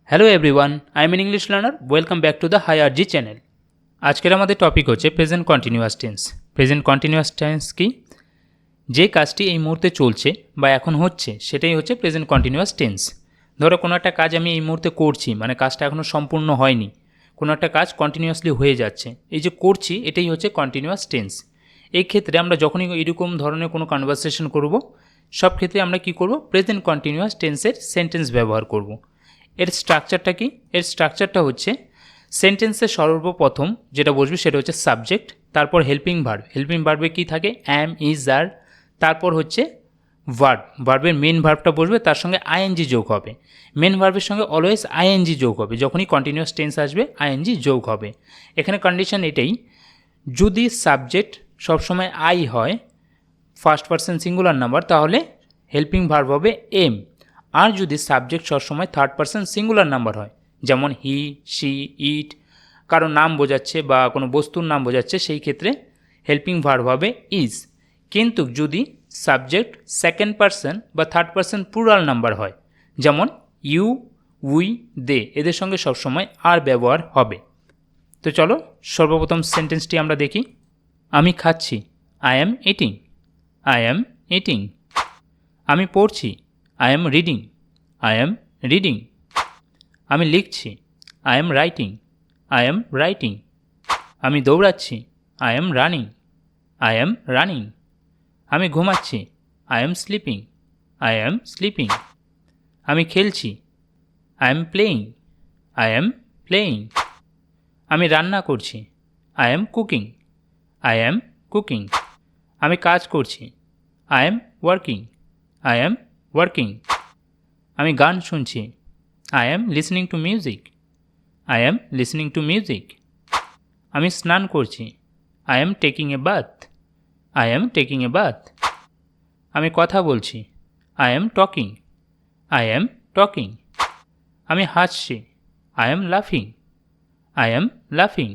Hello everyone, I am an English learner. Welcome back to the hi RG channel. আজকের আমাদের topic হচ্ছে present continuous tense. Present continuous tense কি? যে কাজটি এই মুহূর্তে চলছে বা এখন হচ্ছে সেটাই হচ্ছে প্রেজেন্ট কন্টিনিউয়াস টেন্স। ধরো কোনো একটা কাজ আমি এই মুহূর্তে করছি, মানে কাজটা এখনও সম্পূর্ণ হয়নি, কোনো একটা কাজ কন্টিনিউয়াসলি হয়ে যাচ্ছে, এই যে করছি এটাই হচ্ছে কন্টিনিউয়াস টেন্স। এই ক্ষেত্রে আমরা যখনই এরকম ধরনের কোনো কনভারসেশন করব, সব ক্ষেত্রে আমরা কি করব? প্রেজেন্ট কন্টিনিউয়াস টেন্সের সেন্টেন্স ব্যবহার করব। এর স্ট্রাকচারটা কি? এর স্ট্রাকচারটা হচ্ছে সেন্টেন্সের সর্বপ্রথম যেটা বসবে সেটা হচ্ছে সাবজেক্ট, তারপর হেল্পিং ভার্ব। হেল্পিং ভার্বে কী থাকে? অ্যাম, ইজ, আর, তারপর হচ্ছে ভার্ব। ভার্বের মেন ভার্বটা বসবে, তার সঙ্গে আইএনজি যোগ হবে। মেন ভার্বের সঙ্গে অলওয়েজ আইএনজি যোগ হবে, যখনই কন্টিনিউয়াস টেন্স আসবে আইএনজি যোগ হবে। এখানে কন্ডিশন এটাই, যদি সাবজেক্ট সবসময় আই হয়, ফার্স্ট পারসন সিঙ্গুলার নাম্বার, তাহলে হেল্পিং ভার্ব হবে এম। আর যদি সাবজেক্ট সবসময় থার্ড পারসন সিঙ্গুলার নাম্বার হয়, যেমন হি, শি, ইট, কারো নাম বোঝাচ্ছে বা কোনো বস্তুর নাম বোঝাচ্ছে, সেই ক্ষেত্রে হেল্পিং ভার্ব হবে ইজ। কিন্তু যদি সাবজেক্ট সেকেন্ড পারসন বা থার্ড পারসন প্লুরাল নাম্বার হয়, যেমন ইউ, উই, দে, এদের সঙ্গে সবসময় আর ব্যবহার হবে। তো চলো সর্বপ্রথম সেন্টেন্সটি আমরা দেখি। আমি খাচ্ছি, I am eating. I am eating. আমি পড়ছি, I am reading. I am reading. আমি লিখছি, I am writing. I am writing. আমি দৌড়াচ্ছি, I am running. I am running. আমি ঘুমাচ্ছি, I am sleeping. I am sleeping. আমি খেলছি, I am playing. I am playing. আমি রান্না করছি, I am cooking. I am cooking. আমি কাজ করছি, I am working. I am working. আমি গান শুনছি, I am listening to music. I am listening to music. আমি স্নান করছি, I am taking a bath. I am taking a bath. আমি কথা বলছি, I am talking. I am talking. আমি হাসছি, আই অ্যাম লাফিং। আই অ্যাম লাফিং।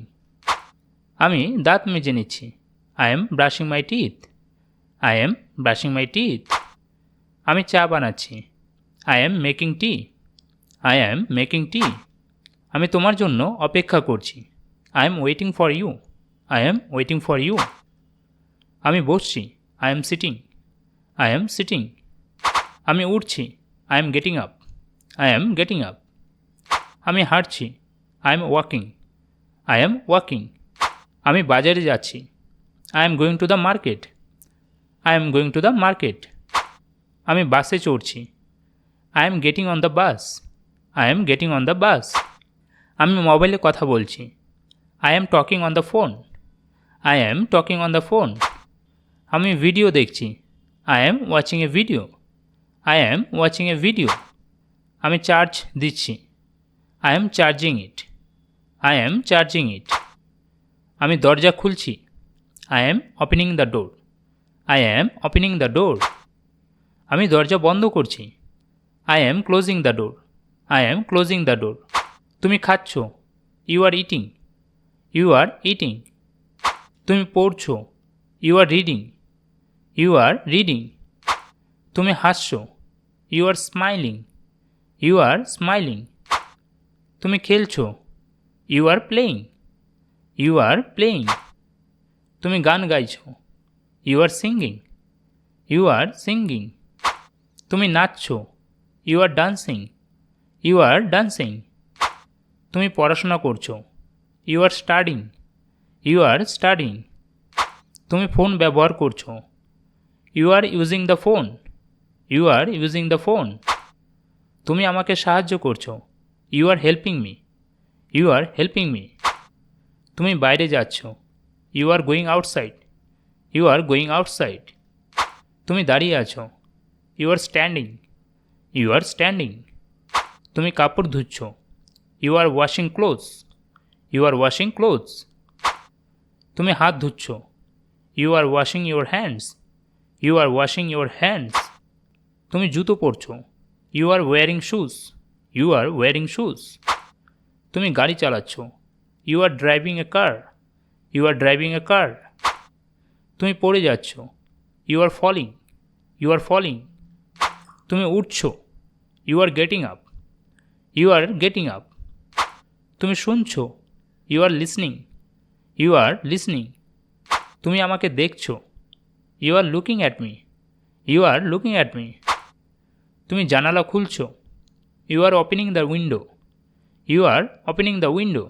আমি দাঁত মেজে নিচ্ছি, I am brushing my teeth. I am brushing my teeth. আমি চা বানাচ্ছি, I am making tea. I am making tea. আমি তোমার জন্য অপেক্ষা করছি, I am waiting for you. I am waiting for you. আমি বসছি, I am sitting. I am sitting. আমি উঠছি, I am getting up. I am getting up. আমি হাঁটছি, I am walking. I am walking. আমি বাজারে যাচ্ছি, I am going to the market. I am going to the market. আমি বাসে চড়ছি, I am getting on the bus. I am getting on the bus. আমি মোবাইলে কথা বলছি, I am talking on the phone. I am talking on the phone. আমি video দেখছি, I am watching a video. I am watching a video. আমি charge দিচ্ছি, I am charging it. I am charging it. আমি দরজা খুলছি, I am opening the door. I am opening the door. আমি দরজা বন্ধ করছি, I am closing the door. I am closing the door. তুমি খাচ্ছ, you are eating. You are eating. তুমি পড়ছো, you are reading. You are reading. তুমি হাসছো, you are smiling. You are smiling. তুমি খেলছো, you are playing. You are playing. তুমি গান গাইছো, you are singing. You are singing. তুমি নাচছো, you are dancing. You are dancing. তুমি পড়াশোনা করছো, you are studying. You are studying. তুমি ফোন ব্যবহার করছো, you are using the phone. You are using the phone. তুমি আমাকে সাহায্য করছো, you are helping me. You are helping me. তুমি বাইরে যাচ্ছ, you are going outside. You are going outside. তুমি দাঁড়িয়ে আছো, you are standing. You are standing. তুমি কাপড় ধুচ্ছ, you are washing clothes. You are washing clothes. তুমি হাত ধুচ্ছ, you are washing your hands. You are washing your hands. তুমি জুতো পরছো, you are wearing shoes. You are wearing shoes. তুমি গাড়ি চালাচ্ছ, you are driving a car. You are driving a car. তুমি পড়ে যাচ্ছ, you are falling. You are falling. তুমি উঠছো, you are getting up. You are getting up. তুমি শুনছো, you are listening, you are listening. তুমি আমাকে দেখছো, you are looking at me, you are looking at me. তুমি জানালা খুলছো, you are opening the window, you are opening the window.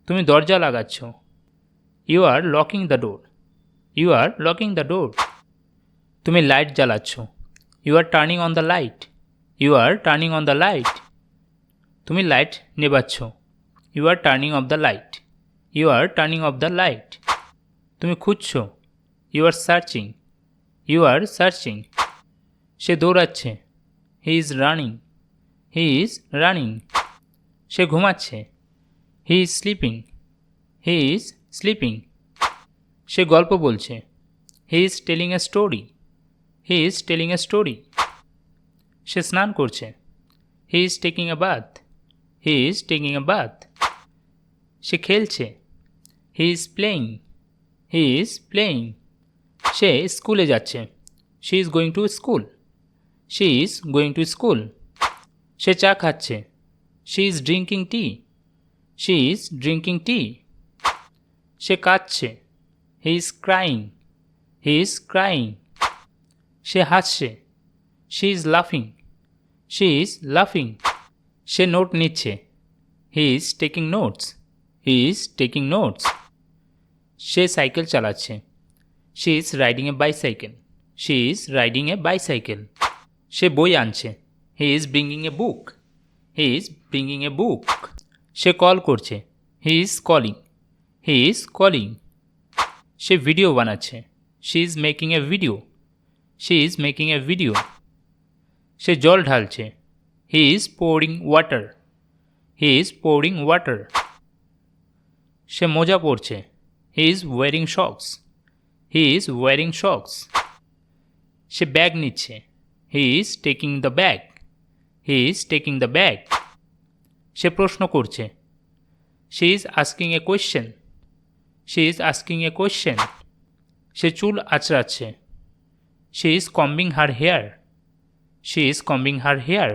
তুমি দরজা লাগাচ্ছ, you are locking the door, you are locking the door. তুমি লাইট জ্বালাচ্ছ, you are turning on the light, you are turning on the light. তুমি light নেবাচ্ছ, you are turning off the light, you are turning off the light. তুমি খুঁজছো, you are searching, you are searching. সে দৌড়াচ্ছে, he is running, he is running. সে ঘুমাচ্ছে, he is sleeping, he is sleeping. সে গল্প বলছে, he is telling a story, he is telling a story. সে স্নান করছে, he is taking a bath, he is taking a bath. সে খেলছে, he is playing, he is playing. সে স্কুলে যাচ্ছে, she is going to school, she is going to school. সে চা খাচ্ছে, she is drinking tea, she is drinking টি। সে কাঁদছে, he is crying, he is crying. সে হাসছে, শি ইজ লাফিং, she is লাফিং। সে নোট নিচ্ছে, he is taking notes, he is taking notes. Say cycle চালাচ্ছে, she is riding A bicycle, she is riding A bicycle. সে বই আনছে, he is bringing A book, he is bringing A book. Say call করছে, he is calling, he is calling. Say video বানাচ্ছে, she is making a video, she is making a video. সে জল ঢালছে, he is pouring water, he is pouring water. সে মোজা পরছে, he is wearing socks, he is wearing socks. সে bag নিচ্ছে, he is taking the bag, he is taking the bag. সে প্রশ্ন করছে, she is asking a question, she is asking a question. সে চুল আঁচড়াচ্ছে, she is combing her hair, she is combing her hair.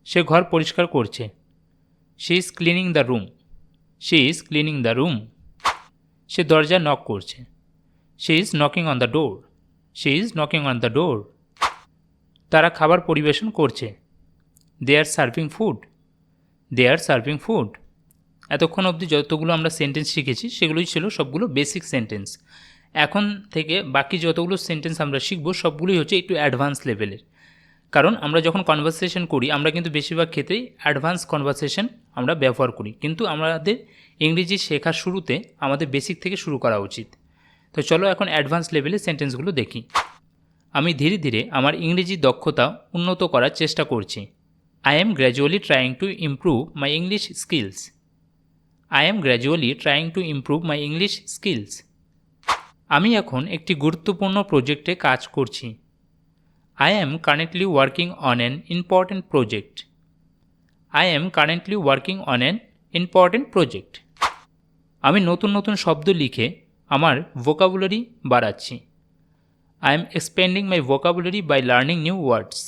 সে ঘর পরিষ্কার করছে, she is cleaning the room, she is cleaning the room. সে দরজা নক করছে, she is knocking on the door, she is knocking on the door. তারা খাবার পরিবেশন করছে, they are serving food, they are serving food. এতক্ষণ অবধি যতগুলো আমরা সেন্টেন্স শিখেছি সেগুলোই ছিল সবগুলো বেসিক সেন্টেন্স। এখন থেকে বাকি যতগুলো সেন্টেন্স আমরা শিখব সবগুলোই হচ্ছে একটু অ্যাডভান্স লেভেলের। কারণ আমরা যখন কনভারসেশন করি আমরা কিন্তু বেশিরভাগ ক্ষেত্রেই অ্যাডভান্স কনভারসেশন আমরা ব্যবহার করি, কিন্তু আমাদের ইংরেজি শেখার শুরুতে আমাদের বেসিক থেকে শুরু করা উচিত। তো চলো এখন অ্যাডভান্স লেভেলের সেন্টেন্সগুলো দেখি। আমি ধীরে ধীরে আমার ইংরেজি দক্ষতা উন্নত করার চেষ্টা করছি। I M gradually trying to improve my English skills, I am gradually trying to improve my English skills. আমি এখন একটি গুরুত্বপূর্ণ প্রজেক্টে কাজ করছি। I am currently working on an important project. I am currently working on an important project. আমি নতুন নতুন শব্দ লিখে আমার vocabulary বাড়াচ্ছি। I am expanding my vocabulary by learning new words.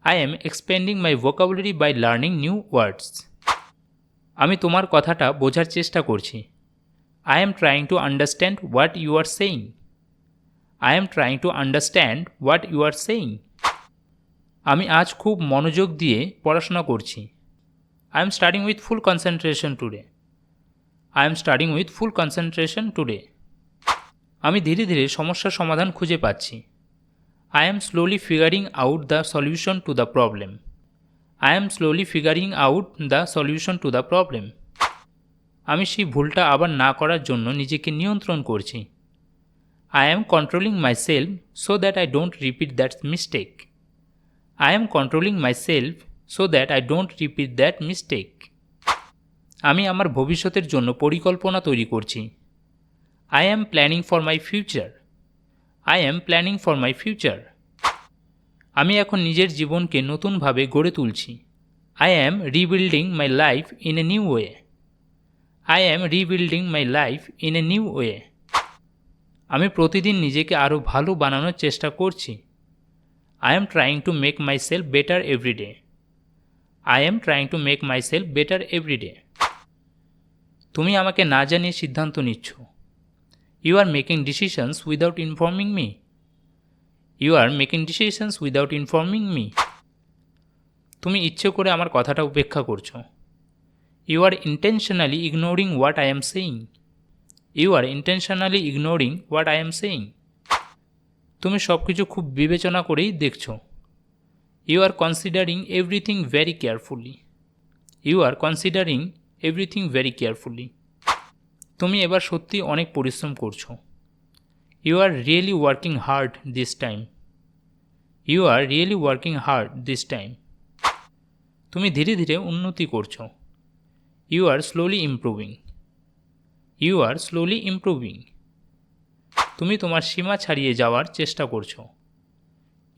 I am expanding my vocabulary by learning new words. আমি তোমার কথাটা বোঝার চেষ্টা করছি। I am trying to understand what you are saying. I am trying to understand what you are saying. আমি আজ খুব মনোযোগ দিয়ে পড়াশোনা করছি। I am studying with full concentration today. I am studying with full concentration today. আমি ধীরে ধীরে সমস্যার সমাধান খুঁজে পাচ্ছি। I am slowly figuring out the solution to the problem. I am slowly figuring out the solution to the problem. আমি সেই ভুলটা আবার না করার জন্য নিজেকে নিয়ন্ত্রণ করছি। I am controlling myself so that I don't repeat that mistake. I am controlling myself so that I don't repeat that mistake. আমি আমার ভবিষ্যতের জন্য পরিকল্পনা তৈরি করছি। I am planning for my future. I am planning for my future. আমি এখন নিজের জীবনকে নতুনভাবে গড়ে তুলছি। I am rebuilding my life in a new way. I am rebuilding my life in a new way. আমি প্রতিদিন নিজেকে আরও ভালো বানানোর চেষ্টা করছি। I am trying to make myself better every day. I am trying to make myself better every day. তুমি আমাকে না জানিয়ে সিদ্ধান্ত নিচ্ছ। You are making decisions without informing me. You are making decisions without informing me. তুমি ইচ্ছে করে আমার কথাটা উপেক্ষা করছো। You are intentionally ignoring what I am saying. You are intentionally ignoring what I am saying. তুমি সব কিছু খুব বিবেচনা করেই দেখছো। You are considering everything very carefully. You are considering everything very carefully. তুমি এবার সত্যি অনেক পরিশ্রম করছো। You are really working hard this time. You are really working hard this time. তুমি ধীরে ধীরে উন্নতি করছো। You are slowly improving. You are slowly improving. তুমি তোমার সীমা ছাড়িয়ে যাওয়ার চেষ্টা করছো।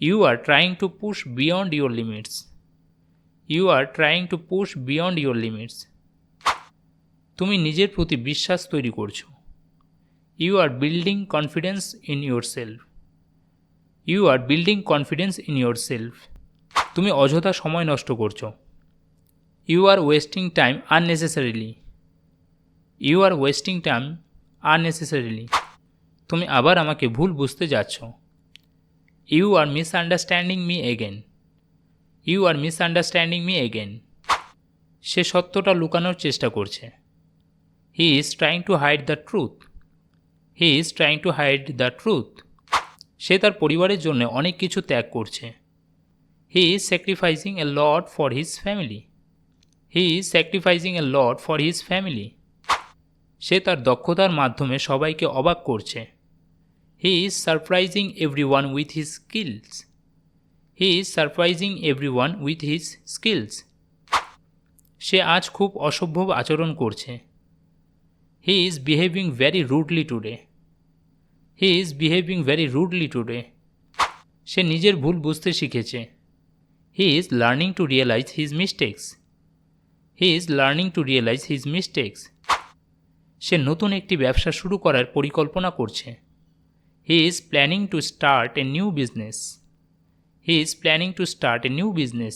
You are trying to push beyond your limits. You are trying to push beyond your limits. তুমি নিজের প্রতি বিশ্বাস তৈরি করছো। You are building confidence in yourself. You are building confidence in yourself. তুমি অযথা সময় নষ্ট করছো। You are wasting time unnecessarily. You are wasting time unnecessarily. তুমি আবার আমাকে ভুল বুঝতে যাচ্ছ। You are misunderstanding me again. You are misunderstanding me again. সে সত্যটা লুকানোর চেষ্টা করছে। He is trying to hide the truth. He is trying to hide the truth. সে তার পরিবারের জন্য অনেক কিছু ত্যাগ করছে। He is sacrificing a lot for his family. He is sacrificing a lot for his family. সে তার দক্ষতার মাধ্যমে সবাইকে অবাক করছে। He is surprising everyone with his skills. He is surprising everyone with his skills. সে আজ খুব অসভ্য আচরণ করছে। He is behaving very rudely today. He is behaving very rudely today. সে নিজের ভুল বুঝতে শিখেছে। He is learning to realize his mistakes. He is learning to realize his mistakes. সে নতুন একটি ব্যবসা শুরু করার পরিকল্পনা করছে। He is planning to start a new business. He is planning to start a new business.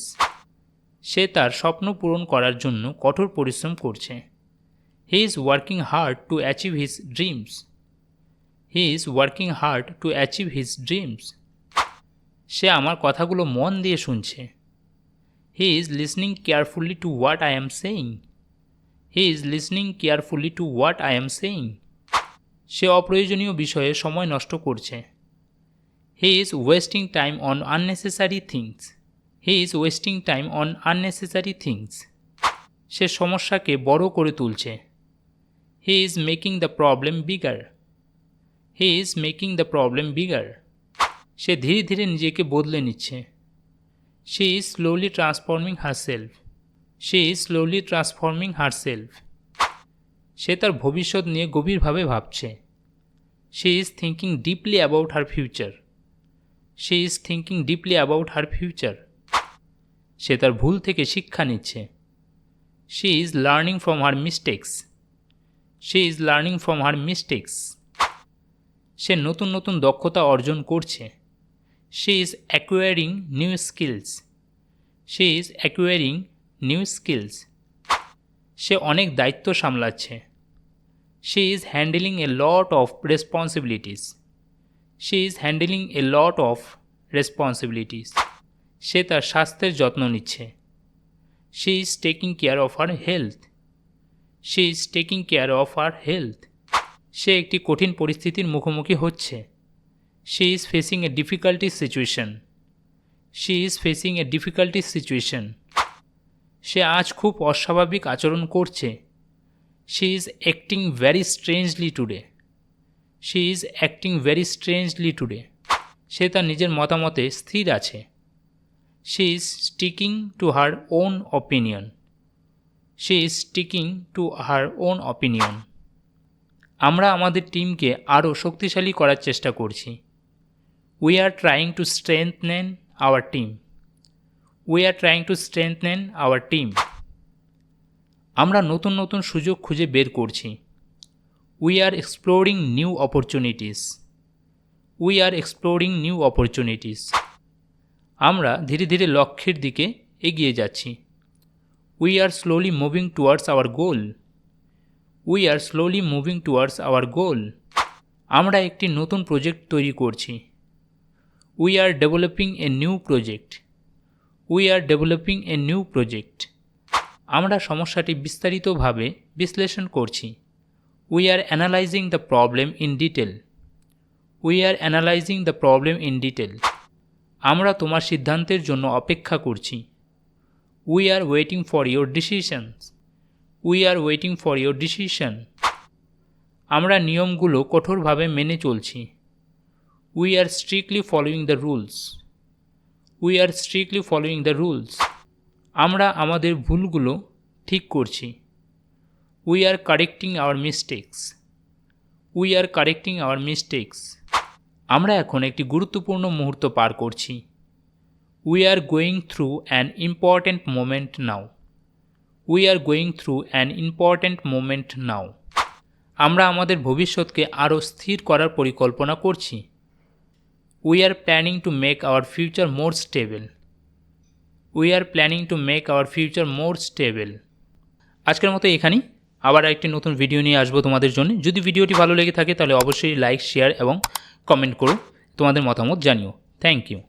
সে তার স্বপ্ন পূরণ করার জন্য কঠোর পরিশ্রম করছে। He is working hard to achieve his dreams. He is working hard to achieve his dreams. সে আমার কথাগুলো মন দিয়ে শুনছে। He is listening carefully to what I am saying. He is listening carefully to what I am saying. সে অপ্রয়োজনীয় বিষয়ে সময় নষ্ট করছে। He is wasting time on unnecessary things. He is wasting time on unnecessary things. সে সমস্যাকে বড় করে তুলছে। He is making the problem bigger. He is making the problem bigger. সে ধীরে ধীরে নিজেকে বদলে নিচ্ছে। She is slowly transforming herself. She is slowly transforming herself. সে তার ভবিষ্যৎ নিয়ে গভীরভাবে ভাবছে। She is thinking deeply about her future. She is thinking deeply about her future. সে তার ভুল থেকে শিক্ষা নিচ্ছে। She is learning from her mistakes. She is learning from her mistakes. সে নতুন নতুন দক্ষতা অর্জন করছে। She is acquiring new skills. She is acquiring new skills. সে অনেক দায়িত্ব সামলাচ্ছে। She is handling a lot of responsibilities. She is handling a lot of responsibilities. সে তার স্বাস্থ্যের যত্ন নিচ্ছে। She is taking care of her health. She is taking care of her health. সে একটি কঠিন পরিস্থিতির মুখোমুখি হচ্ছে। She is facing a difficult situation. She is facing a difficult situation. সে আজ খুব অস্বাভাবিক আচরণ করছে। She is acting very strangely today. She is acting very strangely today. সে তার নিজের মতামতে স্থির আছে। She is sticking to her own opinion. She is sticking to her own opinion. আমরা আমাদের টিমকে আরও শক্তিশালী করার চেষ্টা করছি। We are trying to strengthen our team. We are trying to strengthen our team. আমরা নতুন নতুন সুযোগ খুঁজে বের করছি। We are exploring new opportunities. We are exploring new opportunities. আমরা ধীরে ধীরে লক্ষ্যের দিকে এগিয়ে যাচ্ছি। We are slowly moving towards our goal. We are slowly moving towards our goal. আমরা একটি নতুন প্রজেক্ট তৈরি করছি। We are developing a new project. We are developing a new project. আমরা সমস্যাটি বিস্তারিতভাবে বিশ্লেষণ করছি। We are analyzing the problem in detail. We are analyzing the problem in detail. আমরা তোমার সিদ্ধান্তের জন্য অপেক্ষা করছি। We are waiting for your decisions. We are waiting for your decision. আমরা নিয়মগুলো কঠোরভাবে মেনে চলছি। We are strictly following the rules. We are strictly following the rules. আমরা আমাদের ভুলগুলো ঠিক করছি। We are correcting our mistakes. We are correcting our mistakes. আমরা এখন একটি গুরুত্বপূর্ণ মুহূর্ত পার করছি। We are going through an important moment now. We are going through an important moment now. আমরা আমাদের ভবিষ্যৎকে আরও স্থির করার পরিকল্পনা করছি। We are planning to make our future more stable. We are planning to make our future more stable. আজকের মতো এখানেই, আবার একটি নতুন ভিডিও নিয়ে আসবো তোমাদের জন্য। যদি ভিডিওটি ভালো লেগে থাকে তাহলে অবশ্যই লাইক, শেয়ার এবং কমেন্ট করো, তোমাদের মতামত জানিও। Thank you.